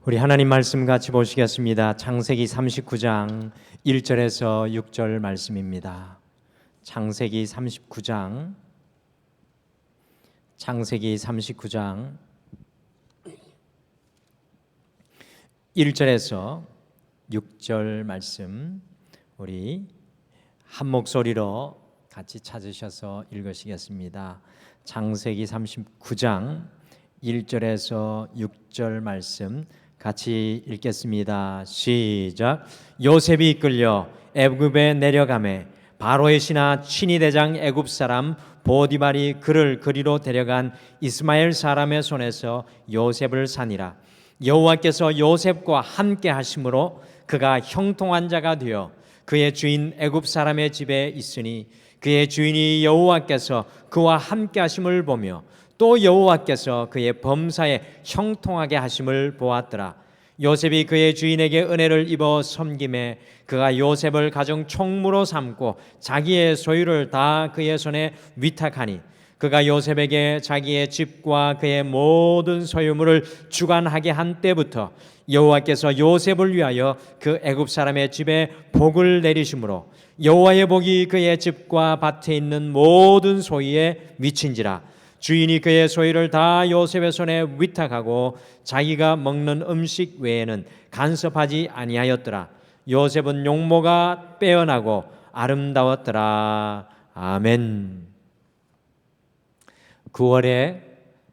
우리 하나님 말씀 같이 보시겠습니다. 창세기 39장 1절에서 6절 말씀입니다. 창세기 39장 1절에서 6절 말씀 우리 한 목소리로 같이 찾으셔서 읽으시겠습니다. 창세기 39장 1절에서 6절 말씀 같이 읽겠습니다. 시작. 요셉이 이끌려 애굽에 내려가매 바로의 신하 친위대장 애굽 사람 보디발이 그를 그리로 데려간 이스마엘 사람의 손에서 요셉을 사니라. 여호와께서 요셉과 함께 하심으로 그가 형통한 자가 되어 그의 주인 애굽 사람의 집에 있으니 그의 주인이 여호와께서 그와 함께 하심을 보며 또 여호와께서 그의 범사에 형통하게 하심을 보았더라. 요셉이 그의 주인에게 은혜를 입어 섬김에 그가 요셉을 가정 총무로 삼고 자기의 소유를 다 그의 손에 위탁하니 그가 요셉에게 자기의 집과 그의 모든 소유물을 주관하게 한 때부터 여호와께서 요셉을 위하여 그 애굽 사람의 집에 복을 내리심으로 여호와의 복이 그의 집과 밭에 있는 모든 소유에 미친지라. 주인이 그의 소유를 다 요셉의 손에 위탁하고 자기가 먹는 음식 외에는 간섭하지 아니하였더라. 요셉은 용모가 빼어나고 아름다웠더라. 아멘. 9월의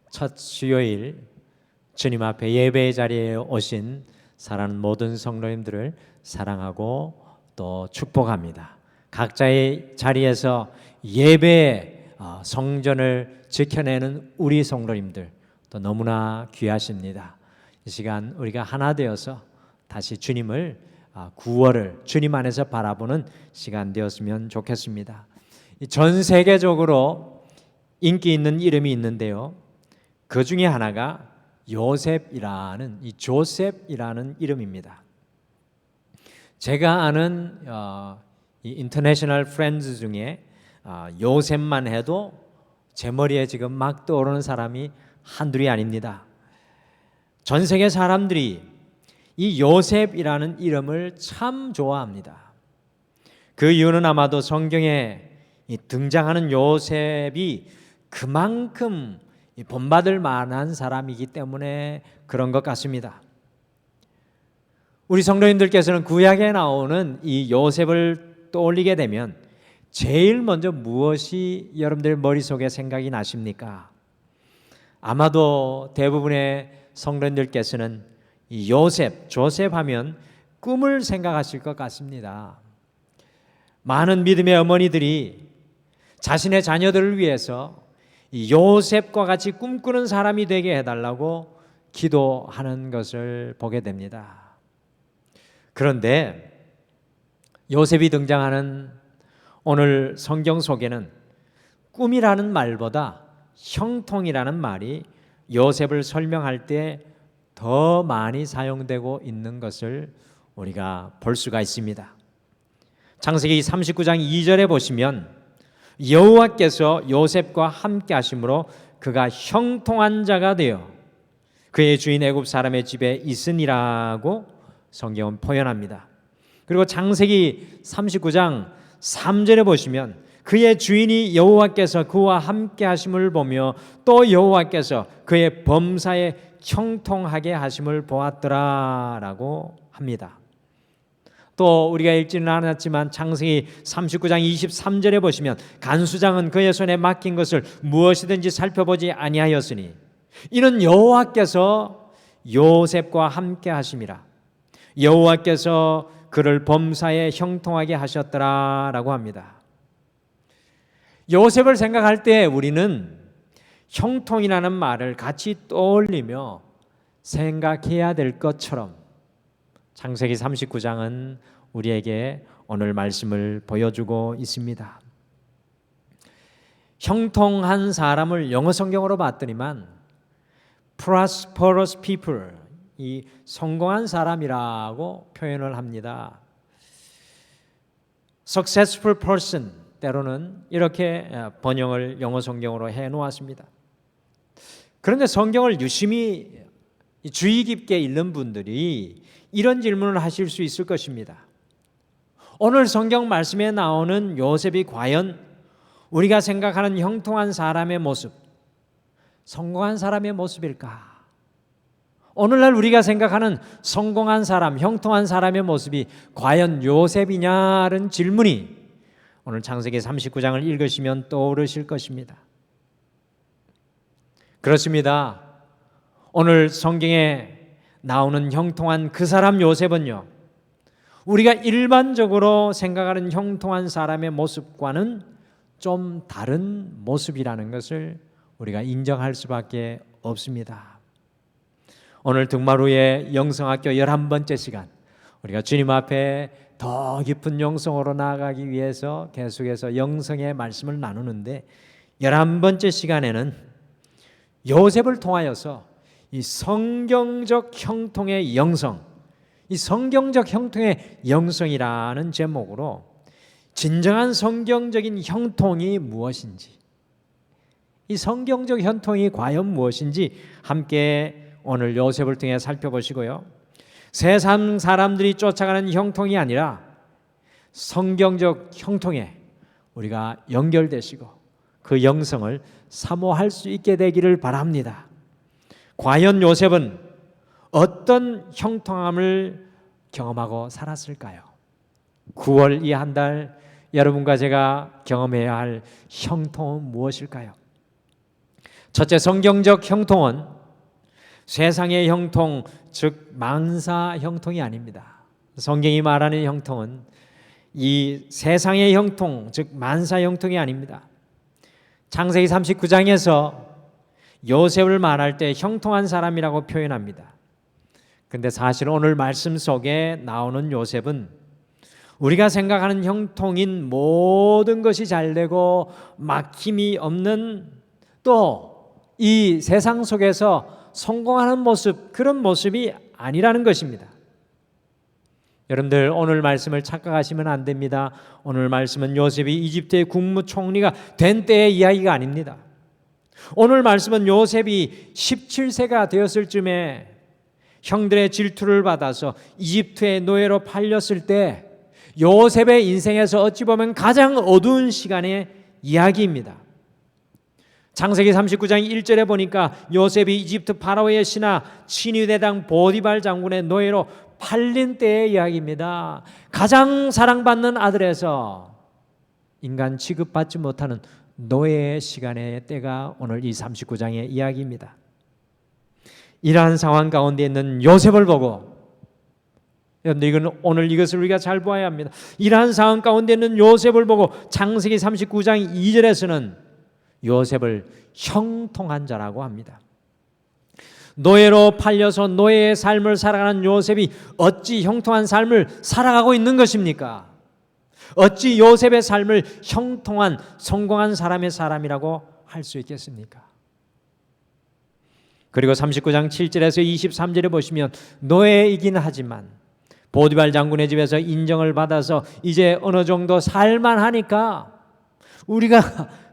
첫 수요일 주님 앞에 예배의 자리에 오신 사랑하는 모든 성도님들을 사랑하고 또 축복합니다. 각자의 자리에서 예배의 성전을 지켜내는 우리 성도님들 또 너무나 귀하십니다. 이 시간 우리가 하나 되어서 다시 주님을 9월을 주님 안에서 바라보는 시간 되었으면 좋겠습니다. 전 세계적으로 인기 있는 이름이 있는데요, 그 중에 하나가 요셉이라는 이 조셉이라는 이름입니다. 제가 아는 이 인터내셔널 프렌즈 중에 요셉만 해도 제 머리에 지금 막 떠오르는 사람이 한둘이 아닙니다. 전 세계 사람들이 이 요셉이라는 이름을 참 좋아합니다. 그 이유는 아마도 성경에 등장하는 요셉이 그만큼 본받을 만한 사람이기 때문에 그런 것 같습니다. 우리 성도님들께서는 구약에 나오는 이 요셉을 떠올리게 되면 제일 먼저 무엇이 여러분들 머릿속에 생각이 나십니까? 아마도 대부분의 성도님들께서는 이 요셉, 조셉 하면 꿈을 생각하실 것 같습니다. 많은 믿음의 어머니들이 자신의 자녀들을 위해서 이 요셉과 같이 꿈꾸는 사람이 되게 해달라고 기도하는 것을 보게 됩니다. 그런데 요셉이 등장하는 오늘 성경 속에는 꿈이라는 말보다 형통이라는 말이 요셉을 설명할 때 더 많이 사용되고 있는 것을 우리가 볼 수가 있습니다. 창세기 39장 2절에 보시면 여호와께서 요셉과 함께 하심으로 그가 형통한 자가 되어 그의 주인 애굽 사람의 집에 있으니라고 성경은 표현합니다. 그리고 창세기 39장 3절에 보시면 그의 주인이 여호와께서 그와 함께 하심을 보며 또 여호와께서 그의 범사에 형통하게 하심을 보았더라라고 합니다. 또 우리가 읽지는 않았지만 창세기 39장 23절에 보시면 간수장은 그의 손에 맡긴 것을 무엇이든지 살펴보지 아니하였으니 이는 여호와께서 요셉과 함께 하심이라. 여호와께서 그를 범사에 형통하게 하셨더라라고 합니다. 요셉을 생각할 때 우리는 형통이라는 말을 같이 떠올리며 생각해야 될 것처럼 창세기 39장은 우리에게 오늘 말씀을 보여주고 있습니다. 형통한 사람을 영어 성경으로 봤더니만 prosperous people, 이 성공한 사람이라고 표현을 합니다. successful person 때로는 이렇게 번역을 영어 성경으로 해 놓았습니다. 그런데 성경을 유심히 주의 깊게 읽는 분들이 이런 질문을 하실 수 있을 것입니다. 오늘 성경 말씀에 나오는 요셉이 과연 우리가 생각하는 형통한 사람의 모습, 성공한 사람의 모습일까? 오늘날 우리가 생각하는 성공한 사람, 형통한 사람의 모습이 과연 요셉이냐는 질문이 오늘 창세기 39장을 읽으시면 떠오르실 것입니다. 그렇습니다. 오늘 성경에 나오는 형통한 그 사람 요셉은요, 우리가 일반적으로 생각하는 형통한 사람의 모습과는 좀 다른 모습이라는 것을 우리가 인정할 수밖에 없습니다. 오늘 등마루의 영성학교 11번째 시간, 우리가 주님 앞에 더 깊은 영성으로 나아가기 위해서 계속해서 영성의 말씀을 나누는데 11번째 시간에는 요셉을 통하여서 이 성경적 형통의 영성, 이 성경적 형통의 영성이라는 제목으로 진정한 성경적인 형통이 무엇인지, 이 성경적 형통이 과연 무엇인지 함께 오늘 요셉을 통해 살펴보시고요. 세상 사람들이 쫓아가는 형통이 아니라 성경적 형통에 우리가 연결되시고 그 영성을 사모할 수 있게 되기를 바랍니다. 과연 요셉은 어떤 형통함을 경험하고 살았을까요? 9월 이 한 달 여러분과 제가 경험해야 할 형통은 무엇일까요? 첫째, 성경적 형통은 세상의 형통, 즉 망사 형통이 아닙니다. 성경이 말하는 형통은 이 세상의 형통, 즉 만사 형통이 아닙니다. 창세기 39장에서 요셉을 말할 때 형통한 사람이라고 표현합니다. 근데 사실 오늘 말씀 속에 나오는 요셉은 우리가 생각하는 형통인 모든 것이 잘되고 막힘이 없는, 또 이 세상 속에서 성공하는 모습, 그런 모습이 아니라는 것입니다. 여러분들 오늘 말씀을 착각하시면 안 됩니다. 오늘 말씀은 요셉이 이집트의 국무총리가 된 때의 이야기가 아닙니다. 오늘 말씀은 요셉이 17세가 되었을 쯤에 형들의 질투를 받아서 이집트의 노예로 팔렸을 때 요셉의 인생에서 어찌 보면 가장 어두운 시간의 이야기입니다. 창세기 39장 1절에 보니까 요셉이 이집트 파라오의 신하 친위대장 보디발 장군의 노예로 팔린 때의 이야기입니다. 가장 사랑받는 아들에서 인간 취급받지 못하는 노예의 시간의 때가 오늘 이 39장의 이야기입니다. 이러한 상황 가운데 있는 요셉을 보고, 여러분들 이건 오늘 이것을 우리가 잘 보아야 합니다. 이러한 상황 가운데 있는 요셉을 보고 창세기 39장 2절에서는 요셉을 형통한 자라고 합니다. 노예로 팔려서 노예의 삶을 살아가는 요셉이 어찌 형통한 삶을 살아가고 있는 것입니까? 어찌 요셉의 삶을 형통한 성공한 사람의 사람이라고 할 수 있겠습니까? 그리고 39장 7절에서 23절에 보시면 노예이긴 하지만 보디발 장군의 집에서 인정을 받아서 이제 어느 정도 살만하니까 우리가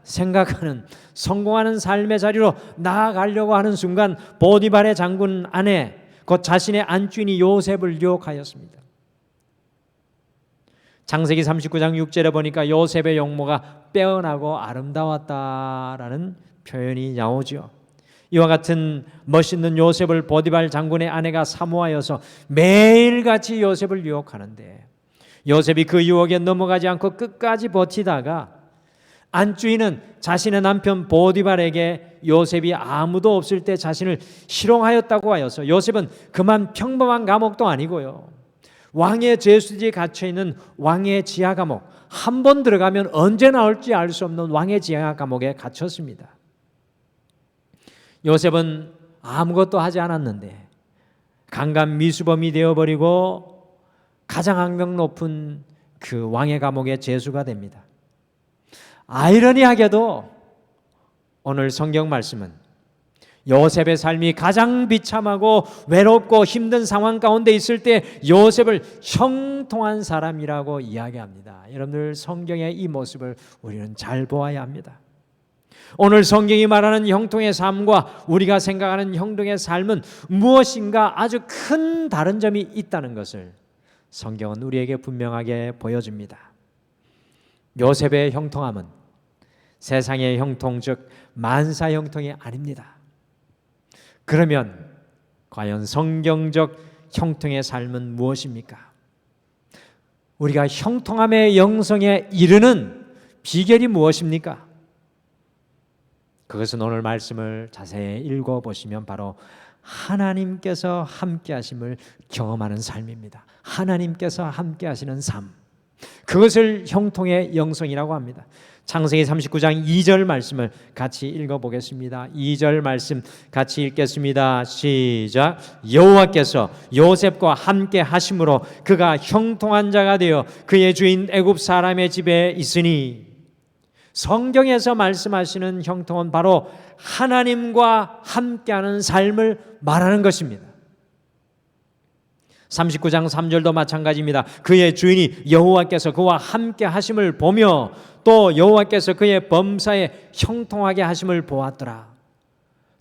생각하는 성공하는 삶의 자리로 나아가려고 하는 순간 보디발의 장군 아내, 곧 자신의 안주인이 요셉을 유혹하였습니다. 창세기 39장 6절에 보니까 요셉의 용모가 빼어나고 아름다웠다라는 표현이 나오죠. 이와 같은 멋있는 요셉을 보디발 장군의 아내가 사모하여서 매일같이 요셉을 유혹하는데 요셉이 그 유혹에 넘어가지 않고 끝까지 버티다가 안주인은 자신의 남편 보디발에게 요셉이 아무도 없을 때 자신을 희롱하였다고 하여서 요셉은 그만 평범한 감옥도 아니고요, 왕의 죄수들이 갇혀있는 왕의 지하 감옥, 한 번 들어가면 언제 나올지 알 수 없는 왕의 지하 감옥에 갇혔습니다. 요셉은 아무것도 하지 않았는데 강간 미수범이 되어버리고 가장 악명 높은 그 왕의 감옥의 죄수가 됩니다. 아이러니하게도 오늘 성경 말씀은 요셉의 삶이 가장 비참하고 외롭고 힘든 상황 가운데 있을 때 요셉을 형통한 사람이라고 이야기합니다. 여러분들 성경의 이 모습을 우리는 잘 보아야 합니다. 오늘 성경이 말하는 형통의 삶과 우리가 생각하는 형통의 삶은 무엇인가 아주 큰 다른 점이 있다는 것을 성경은 우리에게 분명하게 보여줍니다. 요셉의 형통함은 세상의 형통, 즉 만사 형통이 아닙니다. 그러면 과연 성경적 형통의 삶은 무엇입니까? 우리가 형통함의 영성에 이르는 비결이 무엇입니까? 그것은 오늘 말씀을 자세히 읽어보시면 바로 하나님께서 함께 하심을 경험하는 삶입니다. 하나님께서 함께 하시는 삶, 그것을 형통의 영성이라고 합니다. 창세기 39장 2절 말씀을 같이 읽어보겠습니다. 2절 말씀 같이 읽겠습니다. 시작. 여호와께서 요셉과 함께 하심으로 그가 형통한 자가 되어 그의 주인 애굽 사람의 집에 있으니, 성경에서 말씀하시는 형통은 바로 하나님과 함께하는 삶을 말하는 것입니다. 39장 3절도 마찬가지입니다. 그의 주인이 여호와께서 그와 함께 하심을 보며 또 여호와께서 그의 범사에 형통하게 하심을 보았더라.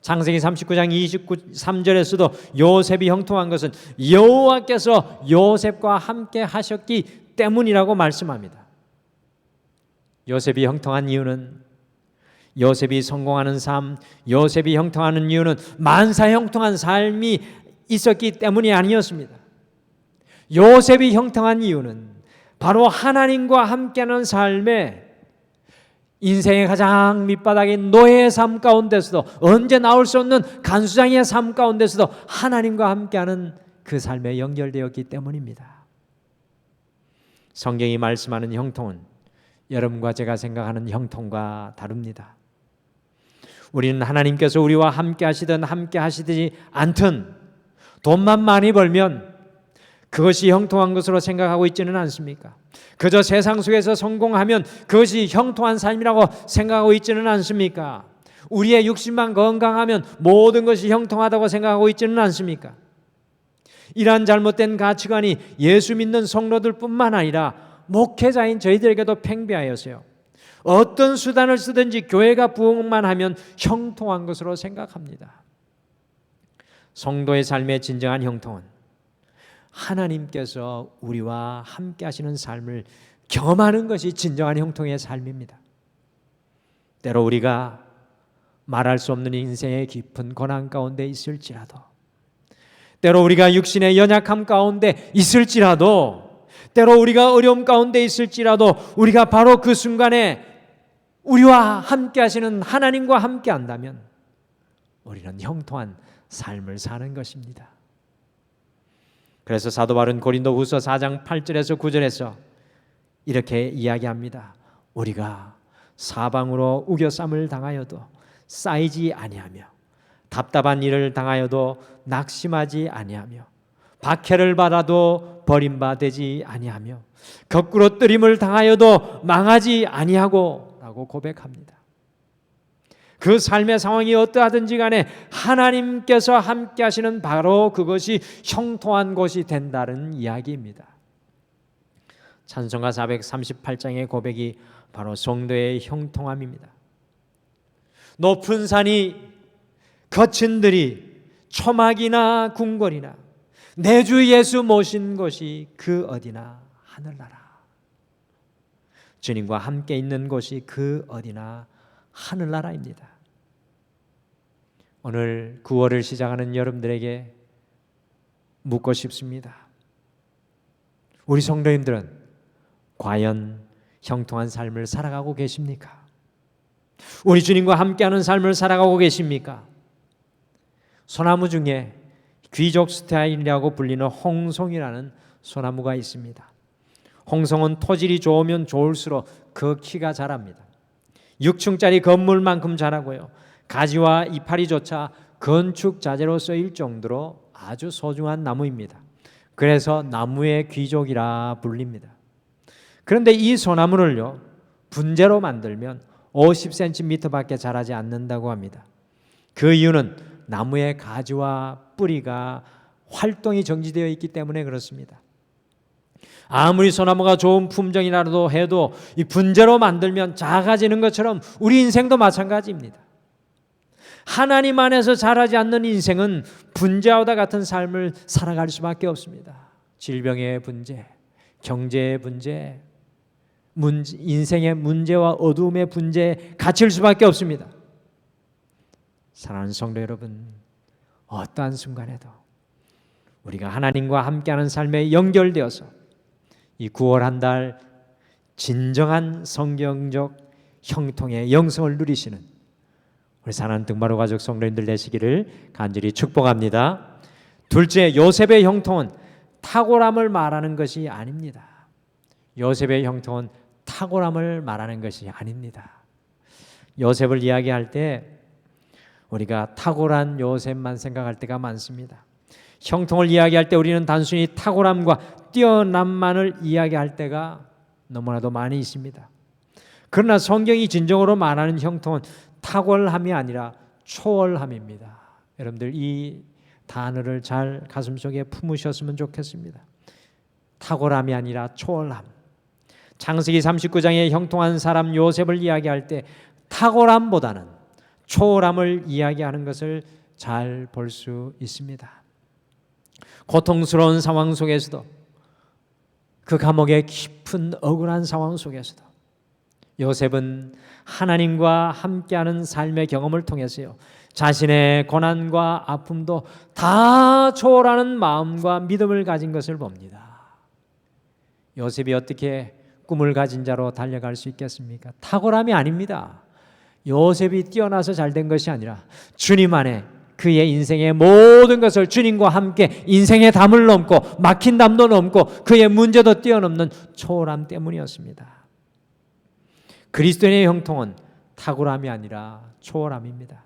창세기 39장 23절에서도 요셉이 형통한 것은 여호와께서 요셉과 함께 하셨기 때문이라고 말씀합니다. 요셉이 형통한 이유는, 요셉이 성공하는 삶, 요셉이 형통하는 이유는 만사 형통한 삶이 있었기 때문이 아니었습니다. 요셉이 형통한 이유는 바로 하나님과 함께하는 삶에 인생의 가장 밑바닥인 노예의 삶 가운데서도, 언제 나올 수 없는 간수장의 삶 가운데서도 하나님과 함께하는 그 삶에 연결되었기 때문입니다. 성경이 말씀하는 형통은 여러분과 제가 생각하는 형통과 다릅니다. 우리는 하나님께서 우리와 함께 하시든 함께 하시지 않든 돈만 많이 벌면 그것이 형통한 것으로 생각하고 있지는 않습니까? 그저 세상 속에서 성공하면 그것이 형통한 삶이라고 생각하고 있지는 않습니까? 우리의 육신만 건강하면 모든 것이 형통하다고 생각하고 있지는 않습니까? 이러한 잘못된 가치관이 예수 믿는 성도들뿐만 아니라 목회자인 저희들에게도 팽배하여서요, 어떤 수단을 쓰든지 교회가 부흥만 하면 형통한 것으로 생각합니다. 성도의 삶의 진정한 형통은 하나님께서 우리와 함께 하시는 삶을 경험하는 것이 진정한 형통의 삶입니다. 때로 우리가 말할 수 없는 인생의 깊은 고난 가운데 있을지라도, 때로 우리가 육신의 연약함 가운데 있을지라도, 때로 우리가 어려움 가운데 있을지라도 우리가 바로 그 순간에 우리와 함께 하시는 하나님과 함께 한다면 우리는 형통한 삶을 사는 것입니다. 그래서 사도 바울은 고린도후서 4장 8절에서 9절에서 이렇게 이야기합니다. 우리가 사방으로 우겨쌈을 당하여도 쌓이지 아니하며 답답한 일을 당하여도 낙심하지 아니하며 박해를 받아도 버림받지 아니하며 거꾸로 뜨림을 당하여도 망하지 아니하고 라고 고백합니다. 그 삶의 상황이 어떠하든지 간에 하나님께서 함께 하시는 바로 그것이 형통한 것이 된다는 이야기입니다. 찬송가 438장의 고백이 바로 성도의 형통함입니다. 높은 산이, 거친 들이, 초막이나 궁궐이나 내 주 예수 모신 곳이 그 어디나 하늘나라. 주님과 함께 있는 곳이 그 어디나 하늘나라입니다. 오늘 9월을 시작하는 여러분들에게 묻고 싶습니다. 우리 성도님들은 과연 형통한 삶을 살아가고 계십니까? 우리 주님과 함께하는 삶을 살아가고 계십니까? 소나무 중에 귀족 스타일이라고 불리는 홍송이라는 소나무가 있습니다. 홍송은 토질이 좋으면 좋을수록 그 키가 자랍니다. 6층짜리 건물만큼 자라고요, 가지와 이파리조차 건축 자재로 쓰일 정도로 아주 소중한 나무입니다. 그래서 나무의 귀족이라 불립니다. 그런데 이 소나무를요, 분재로 만들면 50cm밖에 자라지 않는다고 합니다. 그 이유는 나무의 가지와 뿌리가 활동이 정지되어 있기 때문에 그렇습니다. 아무리 소나무가 좋은 품종이라도 해도 이 분재로 만들면 작아지는 것처럼 우리 인생도 마찬가지입니다. 하나님 안에서 자라지 않는 인생은 분재와도 같은 삶을 살아갈 수밖에 없습니다. 질병의 분재, 경제의 분재, 인생의 문제와 어두움의 분재에 갇힐 수밖에 없습니다. 사랑하는 성도 여러분, 어떠한 순간에도 우리가 하나님과 함께하는 삶에 연결되어서 이 9월 한 달 진정한 성경적 형통의 영성을 누리시는 우리 사랑하는 등마루 가족 성도님들 되시기를 간절히 축복합니다. 둘째, 요셉의 형통은 탁월함을 말하는 것이 아닙니다. 요셉의 형통은 탁월함을 말하는 것이 아닙니다. 요셉을 이야기할 때 우리가 탁월한 요셉만 생각할 때가 많습니다. 형통을 이야기할 때 우리는 단순히 탁월함과 뛰어남만을 이야기할 때가 너무나도 많이 있습니다. 그러나 성경이 진정으로 말하는 형통은 탁월함이 아니라 초월함입니다. 여러분들 이 단어를 잘 가슴속에 품으셨으면 좋겠습니다. 탁월함이 아니라 초월함. 창세기 39장의 형통한 사람 요셉을 이야기할 때 탁월함보다는 초월함을 이야기하는 것을 잘 볼 수 있습니다. 고통스러운 상황 속에서도, 그 감옥의 깊은 억울한 상황 속에서도 요셉은 하나님과 함께하는 삶의 경험을 통해서요, 자신의 고난과 아픔도 다 초월하는 마음과 믿음을 가진 것을 봅니다. 요셉이 어떻게 꿈을 가진 자로 달려갈 수 있겠습니까? 탁월함이 아닙니다. 요셉이 뛰어나서 잘된 것이 아니라 주님 안에 그의 인생의 모든 것을 주님과 함께 인생의 담을 넘고 막힌 담도 넘고 그의 문제도 뛰어넘는 초월함 때문이었습니다. 그리스도인의 형통은 탁월함이 아니라 초월함입니다.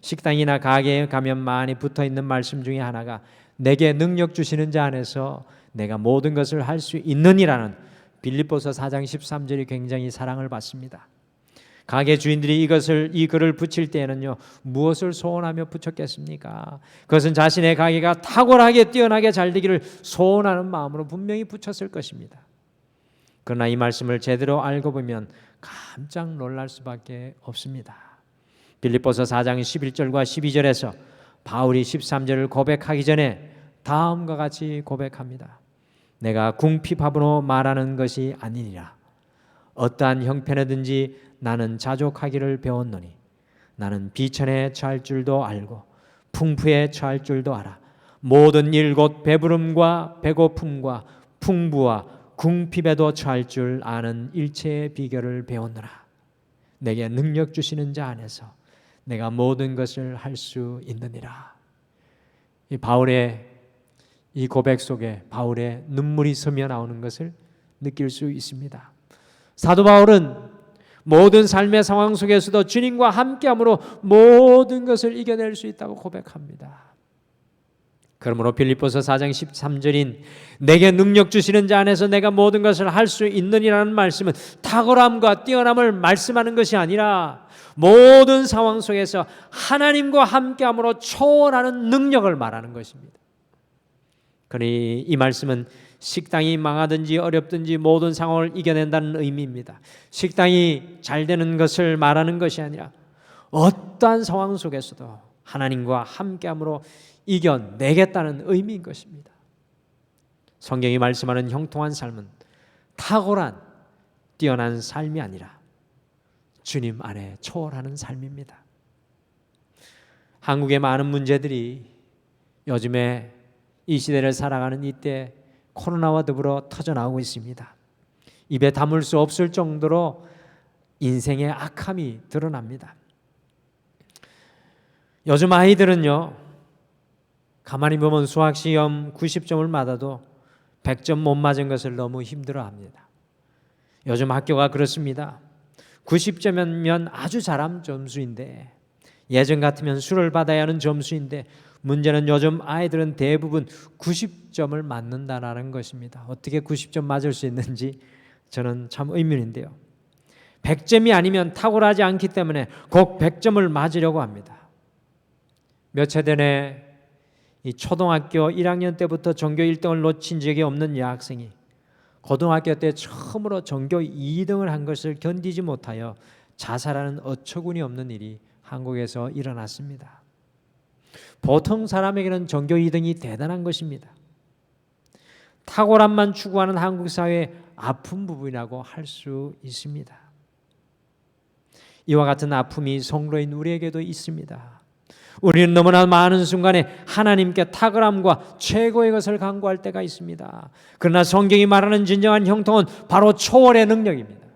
식당이나 가게에 가면 많이 붙어있는 말씀 중에 하나가 내게 능력 주시는 자 안에서 내가 모든 것을 할 수 있느니라는 빌립보서 4장 13절이 굉장히 사랑을 받습니다. 가게 주인들이 이 글을 붙일 때에는요, 무엇을 소원하며 붙였겠습니까? 그것은 자신의 가게가 탁월하게 뛰어나게 잘 되기를 소원하는 마음으로 분명히 붙였을 것입니다. 그러나 이 말씀을 제대로 알고 보면 깜짝 놀랄 수밖에 없습니다. 빌립보서 4장 11절과 12절에서 바울이 13절을 고백하기 전에 다음과 같이 고백합니다. 내가 궁핍함으로 말하는 것이 아니니라. 어떠한 형편이든지 나는 자족하기를 배웠노니 나는 비천에 처할 줄도 알고 풍부에 처할 줄도 알아. 모든 일 곧 배부름과 배고픔과 풍부와 궁핍에도 처할 줄 아는 일체의 비결을 배웠노라. 내게 능력 주시는 자 안에서 내가 모든 것을 할 수 있느니라. 이 바울의 이 고백 속에 바울의 눈물이 스며 나오는 것을 느낄 수 있습니다. 사도 바울은 모든 삶의 상황 속에서도 주님과 함께함으로 모든 것을 이겨낼 수 있다고 고백합니다. 그러므로 빌립보서 4장 13절인 내게 능력 주시는 자 안에서 내가 모든 것을 할 수 있느니라는 말씀은 탁월함과 뛰어남을 말씀하는 것이 아니라 모든 상황 속에서 하나님과 함께함으로 초월하는 능력을 말하는 것입니다. 그러니 이 말씀은 식당이 망하든지 어렵든지 모든 상황을 이겨낸다는 의미입니다. 식당이 잘 되는 것을 말하는 것이 아니라 어떠한 상황 속에서도 하나님과 함께함으로 이겨내겠다는 의미인 것입니다. 성경이 말씀하는 형통한 삶은 탁월한 뛰어난 삶이 아니라 주님 안에 초월하는 삶입니다. 한국의 많은 문제들이 요즘에 이 시대를 살아가는 이때 코로나와 더불어 터져나오고 있습니다. 입에 담을 수 없을 정도로 인생의 악함이 드러납니다. 요즘 아이들은요, 가만히 보면 수학시험 90점을 맞아도 100점 못 맞은 것을 너무 힘들어합니다. 요즘 학교가 그렇습니다. 90점이면 아주 잘한 점수인데, 예전 같으면 수를 받아야 하는 점수인데, 문제는 요즘 아이들은 대부분 90점을 맞는다라는 것입니다. 어떻게 90점 맞을 수 있는지 저는 참 의문인데요. 100점이 아니면 탁월하지 않기 때문에 꼭 100점을 맞으려고 합니다. 며칠 전에 이 초등학교 1학년 때부터 전교 1등을 놓친 적이 없는 여학생이 고등학교 때 처음으로 전교 2등을 한 것을 견디지 못하여 자살하는 어처구니 없는 일이 한국에서 일어났습니다. 보통 사람에게는 전교 2등이 대단한 것입니다. 탁월함만 추구하는 한국 사회의 아픈 부분이라고 할 수 있습니다. 이와 같은 아픔이 성도인 우리에게도 있습니다. 우리는 너무나 많은 순간에 하나님께 탁월함과 최고의 것을 간구할 때가 있습니다. 그러나 성경이 말하는 진정한 형통은 바로 초월의 능력입니다.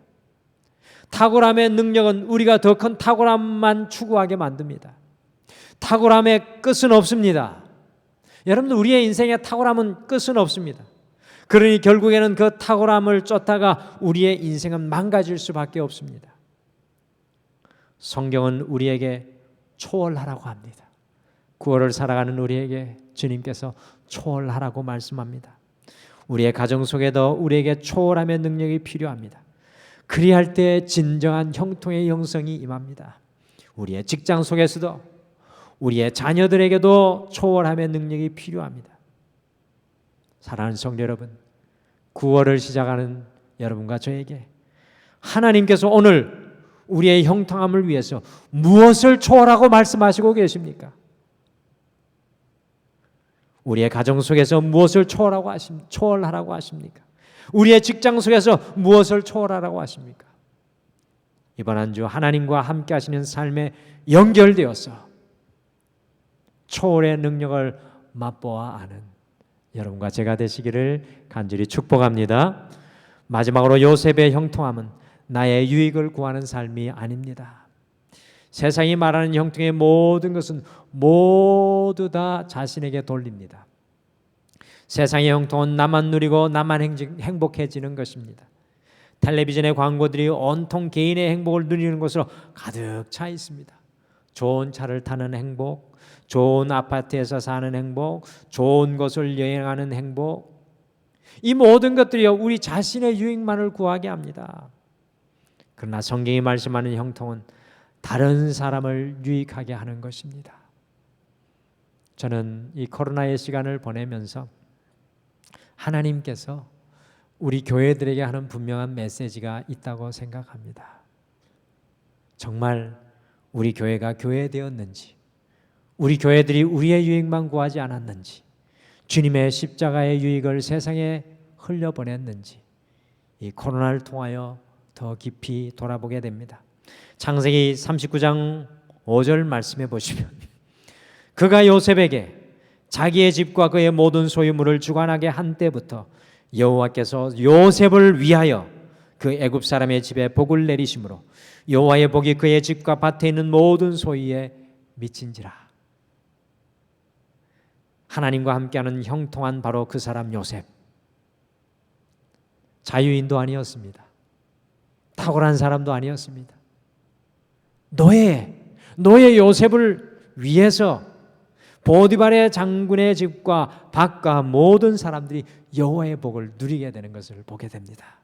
탁월함의 능력은 우리가 더 큰 탁월함만 추구하게 만듭니다. 탁월함의 끝은 없습니다. 여러분들, 우리의 인생의 탁월함은 끝은 없습니다. 그러니 결국에는 그 탁월함을 쫓다가 우리의 인생은 망가질 수밖에 없습니다. 성경은 우리에게 초월하라고 합니다. 구원을 살아가는 우리에게 주님께서 초월하라고 말씀합니다. 우리의 가정 속에도 우리에게 초월함의 능력이 필요합니다. 그리할 때 진정한 형통의 영성이 임합니다. 우리의 직장 속에서도 우리의 자녀들에게도 초월함의 능력이 필요합니다. 사랑하는 성도 여러분, 9월을 시작하는 여러분과 저에게 하나님께서 오늘 우리의 형통함을 위해서 무엇을 초월하고 말씀하시고 계십니까? 우리의 가정 속에서 무엇을 초월하라고 하십니까? 우리의 직장 속에서 무엇을 초월하라고 하십니까? 이번 한 주 하나님과 함께 하시는 삶에 연결되어서 초월의 능력을 맛보아 아는 여러분과 제가 되시기를 간절히 축복합니다. 마지막으로 요셉의 형통함은 나의 유익을 구하는 삶이 아닙니다. 세상이 말하는 형통의 모든 것은 모두 다 자신에게 돌립니다. 세상의 형통은 나만 누리고 나만 행복해지는 것입니다. 텔레비전의 광고들이 온통 개인의 행복을 누리는 것으로 가득 차 있습니다. 좋은 차를 타는 행복, 좋은 아파트에서 사는 행복, 좋은 곳을 여행하는 행복, 이 모든 것들이 우리 자신의 유익만을 구하게 합니다. 그러나 성경이 말씀하는 형통은 다른 사람을 유익하게 하는 것입니다. 저는 이 코로나의 시간을 보내면서 하나님께서 우리 교회들에게 하는 분명한 메시지가 있다고 생각합니다. 정말 우리 교회가 교회되었는지, 우리 교회들이 우리의 유익만 구하지 않았는지, 주님의 십자가의 유익을 세상에 흘려보냈는지 이 코로나를 통하여 더 깊이 돌아보게 됩니다. 창세기 39장 5절 말씀해 보시면 그가 요셉에게 자기의 집과 그의 모든 소유물을 주관하게 한 때부터 여호와께서 요셉을 위하여 그 애굽 사람의 집에 복을 내리심으로 여호와의 복이 그의 집과 밭에 있는 모든 소유에 미친지라. 하나님과 함께하는 형통한 바로 그 사람 요셉, 자유인도 아니었습니다. 탁월한 사람도 아니었습니다. 노예 요셉을 위해서 보디발의 장군의 집과 밭과 모든 사람들이 여호와의 복을 누리게 되는 것을 보게 됩니다.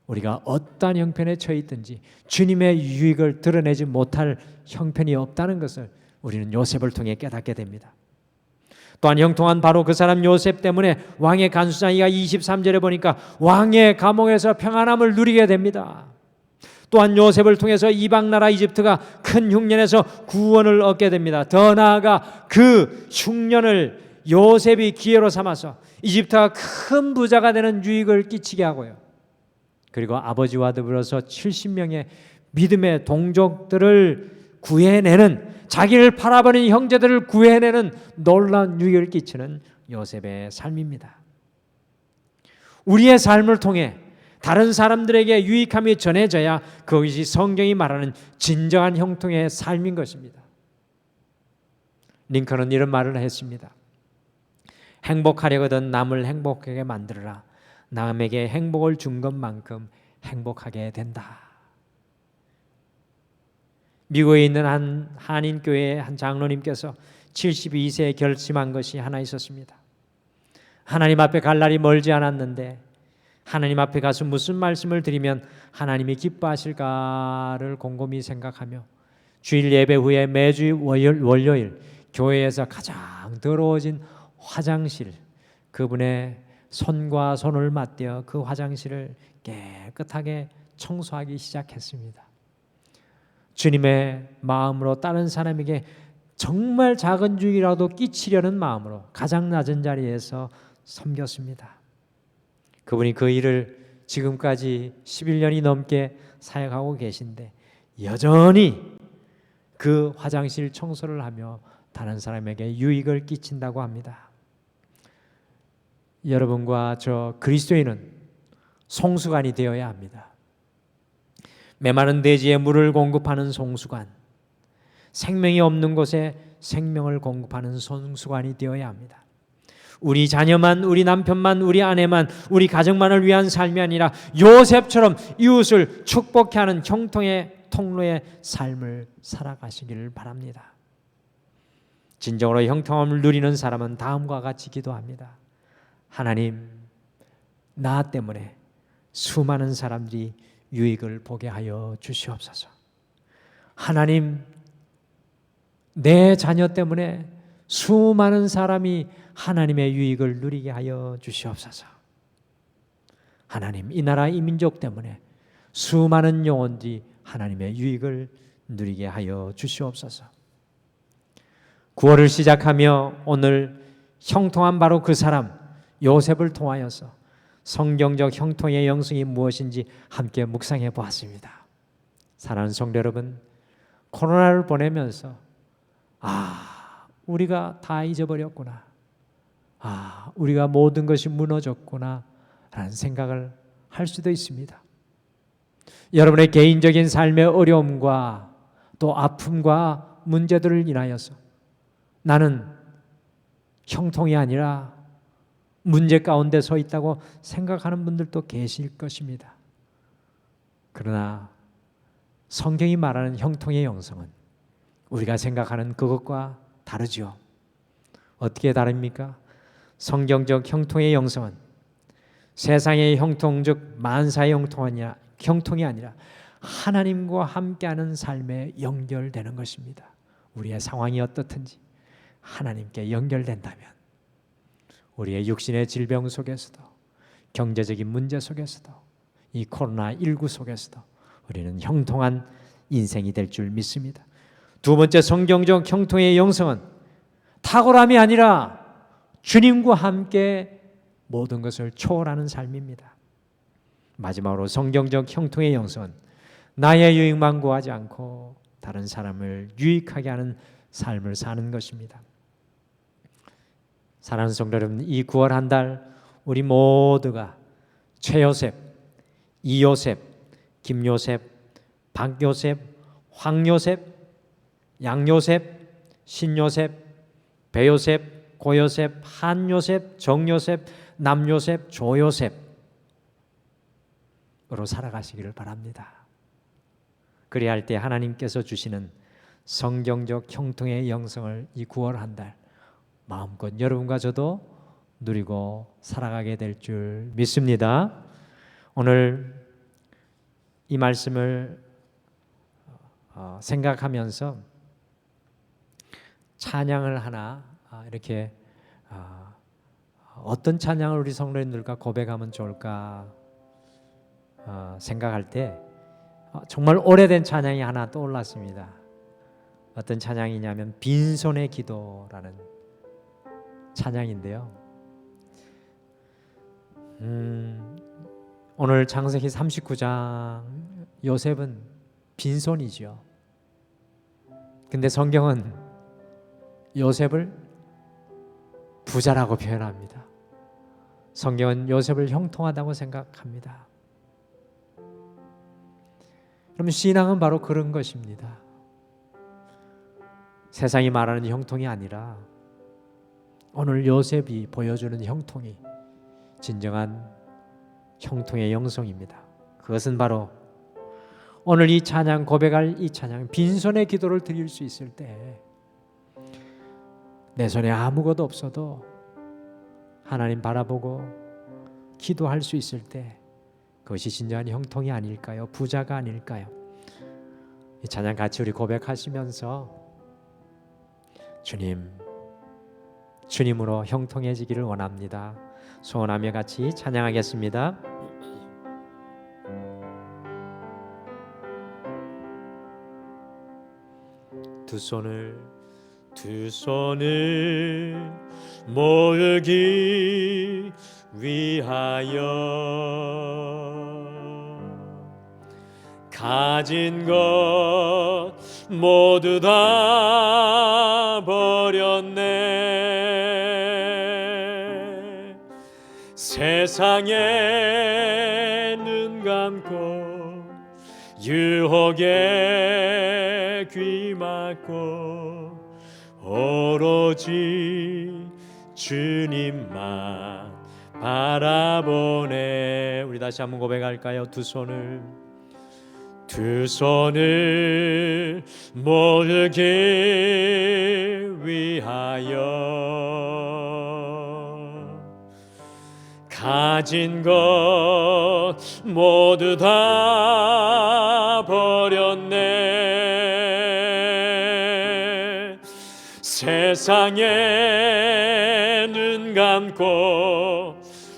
우리가 어떠한 형편에 처해 있든지 주님의 유익을 드러내지 못할 형편이 없다는 것을 우리는 요셉을 통해 깨닫게 됩니다. 또한 형통한 바로 그 사람 요셉 때문에 왕의 간수장이가 23절에 보니까 왕의 감옥에서 평안함을 누리게 됩니다. 또한 요셉을 통해서 이방나라 이집트가 큰 흉년에서 구원을 얻게 됩니다. 더 나아가 그 흉년을 요셉이 기회로 삼아서 이집트가 큰 부자가 되는 유익을 끼치게 하고요. 그리고 아버지와 더불어서 70명의 믿음의 동족들을 구해내는, 자기를 팔아버린 형제들을 구해내는 놀라운 유익을 끼치는 요셉의 삶입니다. 우리의 삶을 통해 다른 사람들에게 유익함이 전해져야 그것이 성경이 말하는 진정한 형통의 삶인 것입니다. 링컨은 이런 말을 했습니다. 행복하려거든 남을 행복하게 만들어라. 남에게 행복을 준 것만큼 행복하게 된다. 미국에 있는 한 한인교회의 한 장로님께서 72세에 결심한 것이 하나 있었습니다. 하나님 앞에 갈 날이 멀지 않았는데 하나님 앞에 가서 무슨 말씀을 드리면 하나님이 기뻐하실까를 곰곰이 생각하며 주일 예배 후에 매주 월요일 교회에서 가장 더러워진 화장실, 그분의 손과 손을 맞대어 그 화장실을 깨끗하게 청소하기 시작했습니다. 주님의 마음으로 다른 사람에게 정말 작은 주의라도 끼치려는 마음으로 가장 낮은 자리에서 섬겼습니다. 그분이 그 일을 지금까지 11년이 넘게 사역하고 계신데 여전히 그 화장실 청소를 하며 다른 사람에게 유익을 끼친다고 합니다. 여러분과 저 그리스도인은 송수관이 되어야 합니다. 메마른 대지에 물을 공급하는 송수관, 생명이 없는 곳에 생명을 공급하는 송수관이 되어야 합니다. 우리 자녀만, 우리 남편만, 우리 아내만, 우리 가정만을 위한 삶이 아니라 요셉처럼 이웃을 축복해 하는 형통의 통로의 삶을 살아가시기를 바랍니다. 진정으로 형통함을 누리는 사람은 다음과 같이 기도합니다. 하나님, 나 때문에 수많은 사람들이 유익을 보게 하여 주시옵소서. 하나님, 내 자녀 때문에 수많은 사람이 하나님의 유익을 누리게 하여 주시옵소서. 하나님, 이 나라 이 민족 때문에 수많은 영혼들이 하나님의 유익을 누리게 하여 주시옵소서. 9월을 시작하며 오늘 형통한 바로 그 사람 요셉을 통하여서 성경적 형통의 영성이 무엇인지 함께 묵상해 보았습니다. 사랑하는 성도 여러분, 코로나를 보내면서 우리가 다 잊어버렸구나, 우리가 모든 것이 무너졌구나 라는 생각을 할 수도 있습니다. 여러분의 개인적인 삶의 어려움과 또 아픔과 문제들을 인하여서 나는 형통이 아니라 문제 가운데 서 있다고 생각하는 분들도 계실 것입니다. 그러나 성경이 말하는 형통의 영성은 우리가 생각하는 그것과 다르죠. 어떻게 다릅니까? 성경적 형통의 영성은 세상의 형통, 즉 만사의 형통이 아니라 하나님과 함께하는 삶에 연결되는 것입니다. 우리의 상황이 어떻든지 하나님께 연결된다면 우리의 육신의 질병 속에서도 경제적인 문제 속에서도 이 코로나19 속에서도 우리는 형통한 인생이 될 줄 믿습니다. 두 번째 성경적 형통의 영성은 탁월함이 아니라 주님과 함께 모든 것을 초월하는 삶입니다. 마지막으로 성경적 형통의 영성은 나의 유익만 구하지 않고 다른 사람을 유익하게 하는 삶을 사는 것입니다. 사랑하는 성도 여러분, 이 9월 한 달 우리 모두가 최요셉, 이요셉, 김요셉, 박요셉, 황요셉, 양요셉, 신요셉, 배요셉, 고요셉, 한요셉, 정요셉, 남요셉, 조요셉으로 살아가시기를 바랍니다. 그래야 할 때 하나님께서 주시는 성경적 형통의 영성을 이 9월 한 달 마음껏 여러분과 저도 누리고 살아가게 될 줄 믿습니다. 오늘 이 말씀을 생각하면서 찬양을 하나 이렇게 어떤 찬양을 우리 성도님들과 고백하면 좋을까 생각할 때 정말 오래된 찬양이 하나 떠올랐습니다. 어떤 찬양이냐면 빈손의 기도라는 찬양인데요. 오늘 창세기 39장 요셉은 빈손이죠. 근데 성경은 요셉을 부자라고 표현합니다. 성경은 요셉을 형통하다고 생각합니다. 그러면 신앙은 바로 그런 것입니다. 세상이 말하는 형통이 아니라 오늘 요셉이 보여주는 형통이 진정한 형통의 영성입니다. 그것은 바로 오늘 이 찬양, 고백할 이 찬양, 빈손의 기도를 드릴 수 있을 때 내 손에 아무것도 없어도 하나님 바라보고 기도할 수 있을 때 그것이 진정한 형통이 아닐까요? 부자가 아닐까요? 이 찬양 같이 우리 고백하시면서 주님, 주님으로 형통해지기를 원합니다. 소원하며 같이 찬양하겠습니다. 두 손을 모으기 위하여 가진 것 모두 다 버렸네. 세상에 눈 감고 유혹에 귀 막고 오로지 주님만 바라보네. 우리 다시 한번 고백할까요? 두 손을 모으기 위하여 가진 것 모두 다 버렸네. 세상에 눈 감고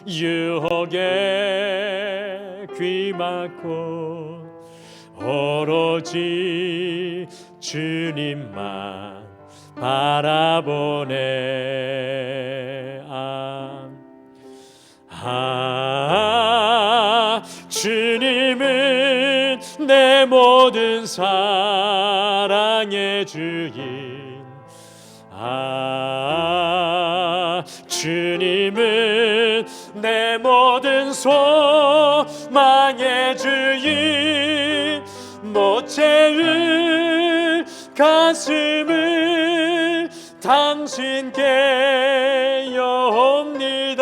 유혹에 귀 막고 오로지 주님만 바라보네. 주님은 내 모든 사랑의 주인. 주님은 내 모든 소망의 주인. 못 채울 가슴을 당신께 여옵니다.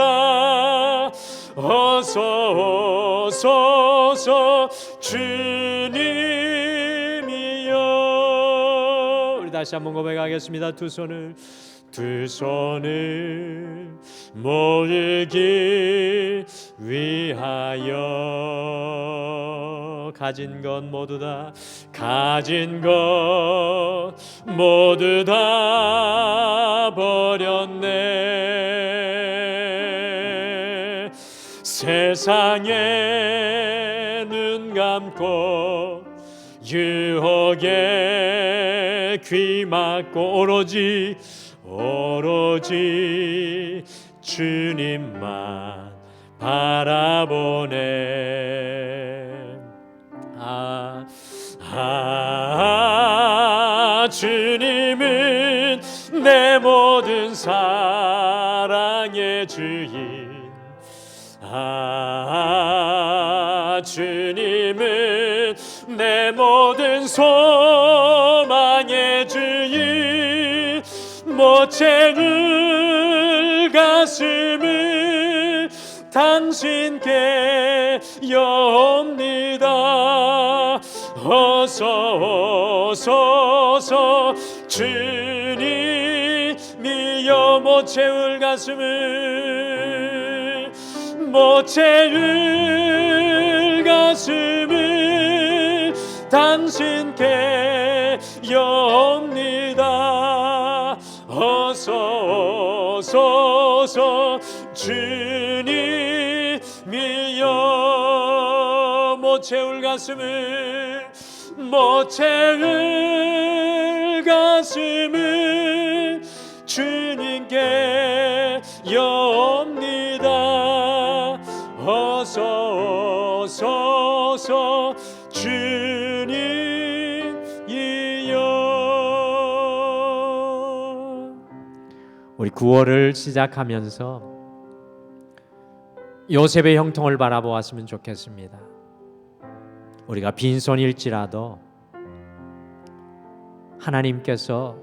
어서 오소서 주님이여. 우리 다시 한번 고백하겠습니다. 두 손을 모으기 위하여 가진 것 모두 다 버렸네. 세상에 눈 감고 유혹에 귀 막고 오로지 주님만 바라보네. 주님은 내 모든 사랑의 주인. 주님은 내 모든 소망의 주인. 못 채울 가슴을 당신께 여옵니다. 어서 오소서 주님이여. 못 채울 가슴을 당신께 여옵니다. 어서 오소서 주님이여. 못 채울 가슴을 주님께 여옵니다. 어서 오소서 주님이여. 우리 9월을 시작하면서 요셉의 형통을 바라보았으면 좋겠습니다. 우리가 빈손일지라도 하나님께서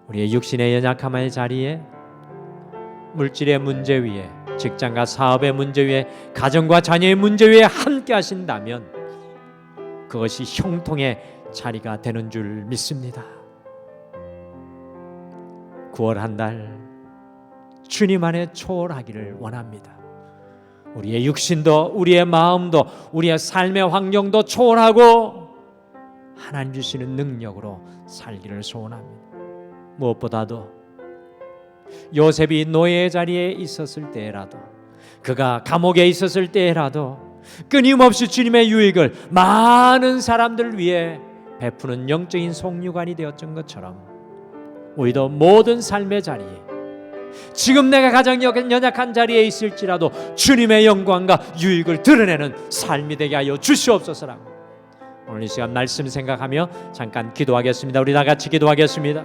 우리의 육신의 연약함의 자리에, 물질의 문제 위에, 직장과 사업의 문제 위에, 가정과 자녀의 문제 위에 함께 하신다면 그것이 형통의 자리가 되는 줄 믿습니다. 9월 한 달 주님 안에 초월하기를 원합니다. 우리의 육신도, 우리의 마음도, 우리의 삶의 환경도 초월하고 하나님 주시는 능력으로 살기를 소원합니다. 무엇보다도 요셉이 노예 자리에 있었을 때라도, 그가 감옥에 있었을 때라도 끊임없이 주님의 유익을 많은 사람들 위해 베푸는 영적인 송유관이 되었던 것처럼, 우리도 모든 삶의 자리에, 지금 내가 가장 연약한 자리에 있을지라도 주님의 영광과 유익을 드러내는 삶이 되게 하여 주시옵소서라고 오늘 이 시간 말씀 생각하며 잠깐 기도하겠습니다. 우리 다 같이 기도하겠습니다.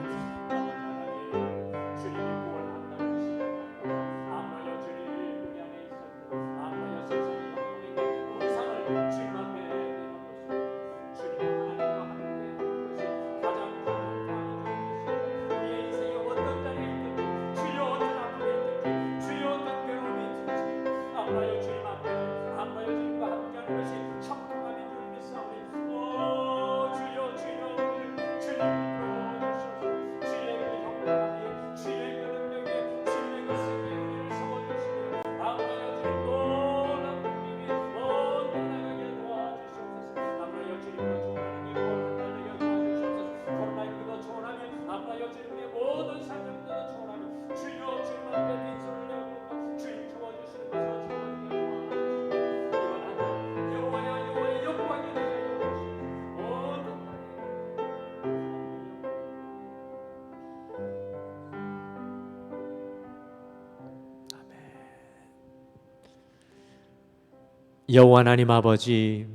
여호와 하나님 아버지,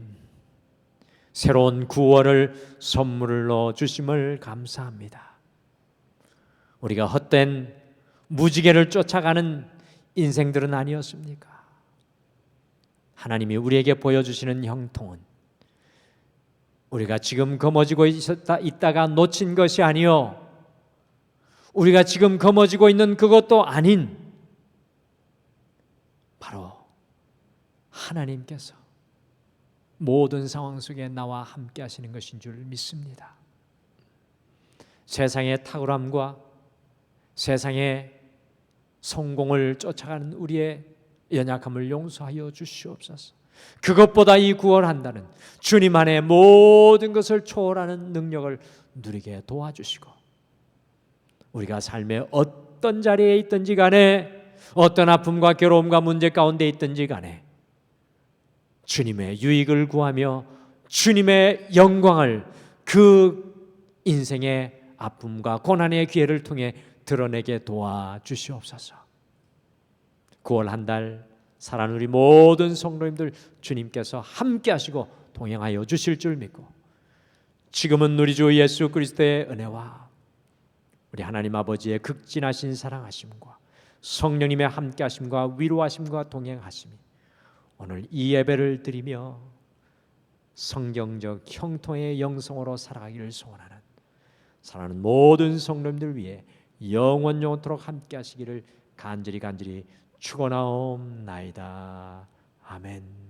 새로운 구원을 선물로 주심을 감사합니다. 우리가 헛된 무지개를 쫓아가는 인생들은 아니었습니까? 하나님이 우리에게 보여주시는 형통은 우리가 지금 거머쥐고 있다가 놓친 것이 아니요, 우리가 지금 거머쥐고 있는 그것도 아닌 바로 하나님께서 모든 상황 속에 나와 함께 하시는 것인 줄 믿습니다. 세상의 탁월함과 세상의 성공을 쫓아가는 우리의 연약함을 용서하여 주시옵소서. 그것보다 이 구원한다는 주님 안에 모든 것을 초월하는 능력을 누리게 도와주시고, 우리가 삶의 어떤 자리에 있든지 간에, 어떤 아픔과 괴로움과 문제 가운데 있든지 간에 주님의 유익을 구하며 주님의 영광을 그 인생의 아픔과 고난의 기회를 통해 드러내게 도와주시옵소서. 9월 한 달 살아가는 우리 모든 성도님들 주님께서 함께 하시고 동행하여 주실 줄 믿고, 지금은 우리 주 예수 그리스도의 은혜와 우리 하나님 아버지의 극진하신 사랑하심과 성령님의 함께 하심과 위로하심과 동행하심이 오늘 이 예배를 드리며 성경적 형통의 영성으로 살아가기를 소원하는 사랑하는 모든 성도님들 위해 영원토록 함께 하시기를 간절히 축원하옵나이다. 아멘.